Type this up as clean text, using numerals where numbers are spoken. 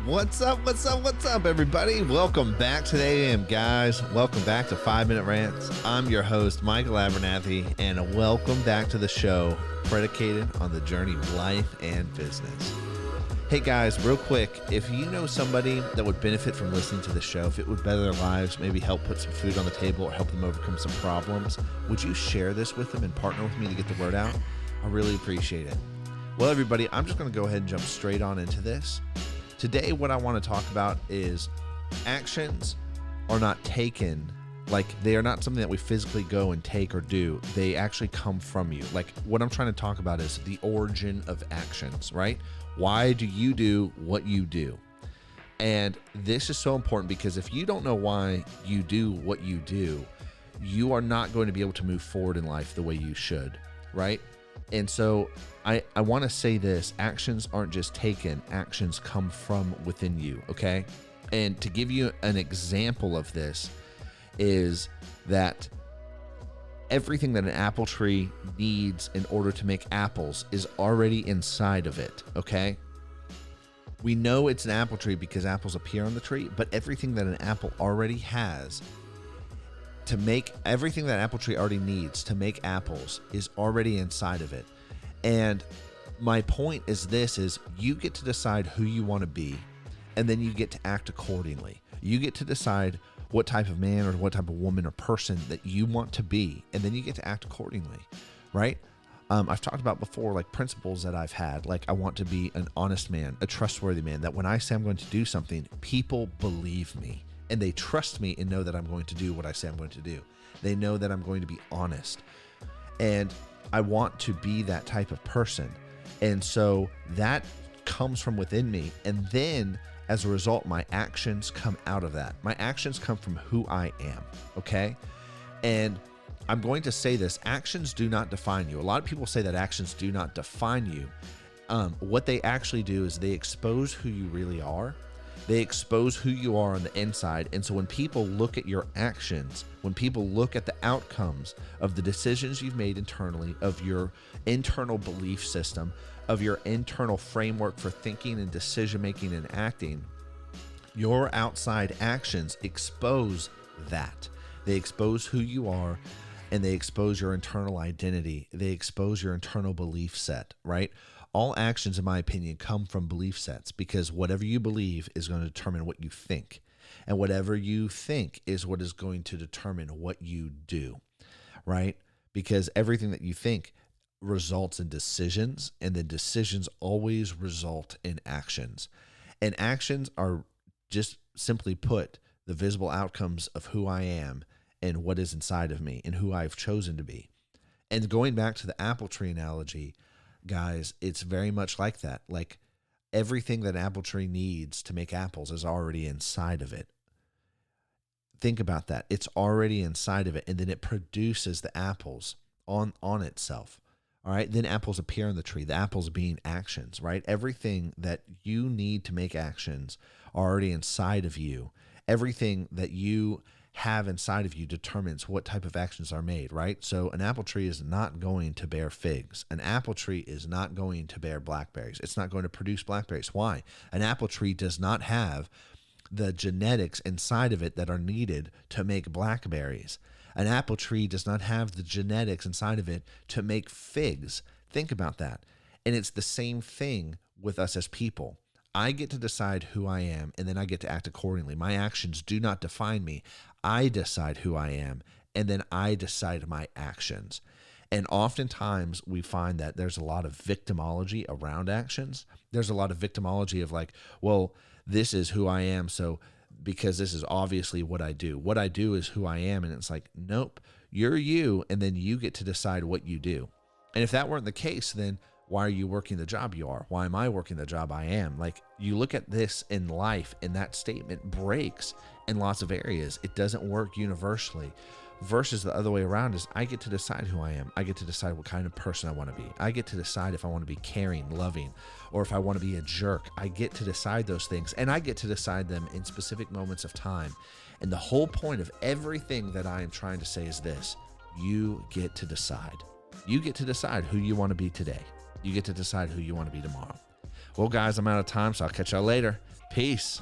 What's up? What's up? What's up, everybody? Welcome back to the AM, guys. Welcome back to 5-Minute Rants. I'm your host, Michael Abernathy, and welcome back to the show predicated on the journey of life and business. Hey, guys, real quick, if you know somebody that would benefit from listening to the show, if it would better their lives, maybe help put some food on the table or help them overcome some problems, would you share this with them and partner with me to get the word out? I really appreciate it. Well, everybody, I'm just going to go ahead and jump straight on into this. Today, what I want to talk about is actions are not taken, like they are not something that we physically go and take or do. They actually come from you. Like what I'm trying to talk about is the origin of actions, right? Why do you do what you do? And this is so important because if you don't know why you do what you do, you are not going to be able to move forward in life the way you should, right? And so I want to say this, actions aren't just taken, actions come from within you, okay? And to give you an example of this is that everything that an apple tree needs in order to make apples is already inside of it, okay? We know it's an apple tree because apples appear on the tree, but everything that an apple already has to make, everything that apple tree already needs to make apples is already inside of it. And my point is this, is you get to decide who you want to be, and then you get to act accordingly. You get to decide what type of man or what type of woman or person that you want to be, and then you get to act accordingly, right? I've talked about before, like principles that I've had, like I want to be an honest man, a trustworthy man, that when I say I'm going to do something, people believe me and they trust me and know that I'm going to do what I say I'm going to do. They know that I'm going to be honest, and I want to be that type of person. And so that comes from within me. And then as a result, my actions come out of that. My actions come from who I am. Okay. And I'm going to say this, actions do not define you. A lot of people say that actions do not define you. What they actually do is they expose who you really are. They expose who you are on the inside. And so when people look at your actions, when people look at the outcomes of the decisions you've made internally, of your internal belief system, of your internal framework for thinking and decision making and acting, your outside actions expose that. They expose who you are, and they expose your internal identity. They expose your internal belief set, right? All actions, in my opinion, come from belief sets, because whatever you believe is going to determine what you think. And whatever you think is what is going to determine what you do, right? Because everything that you think results in decisions, and the decisions always result in actions. And actions are, just simply put, the visible outcomes of who I am and what is inside of me and who I've chosen to be. And going back to the apple tree analogy, guys, it's very much like that. Like everything that an apple tree needs to make apples is already inside of it. Think about that. It's already inside of it, and then it produces the apples on itself. All right. Then apples appear on the tree, the apples being actions, right? Everything that you need to make actions are already inside of you. Everything that you have inside of you determines what type of actions are made, right? So an apple tree is not going to bear figs. An apple tree is not going to bear blackberries. It's not going to produce blackberries. Why? An apple tree does not have the genetics inside of it that are needed to make blackberries. An apple tree does not have the genetics inside of it to make figs. Think about that. And it's the same thing with us as people. I get to decide who I am, and then I get to act accordingly. My actions do not define me. I decide who I am, and then I decide my actions. And oftentimes we find that there's a lot of victimology around actions. There's a lot of victimology of like, well, this is who I am, so because this is obviously what I do. What I do is who I am, and it's like, nope, you're you, and then you get to decide what you do. And if that weren't the case, then why are you working the job you are? Why am I working the job I am? Like, you look at this in life, and that statement breaks in lots of areas. It doesn't work universally. Versus the other way around is I get to decide who I am. I get to decide what kind of person I want to be. I get to decide if I want to be caring, loving, or if I want to be a jerk. I get to decide those things, and I get to decide them in specific moments of time. And the whole point of everything that I am trying to say is this: you get to decide. You get to decide who you want to be today. You get to decide who you want to be tomorrow. Well, guys, I'm out of time, so I'll catch y'all later. Peace.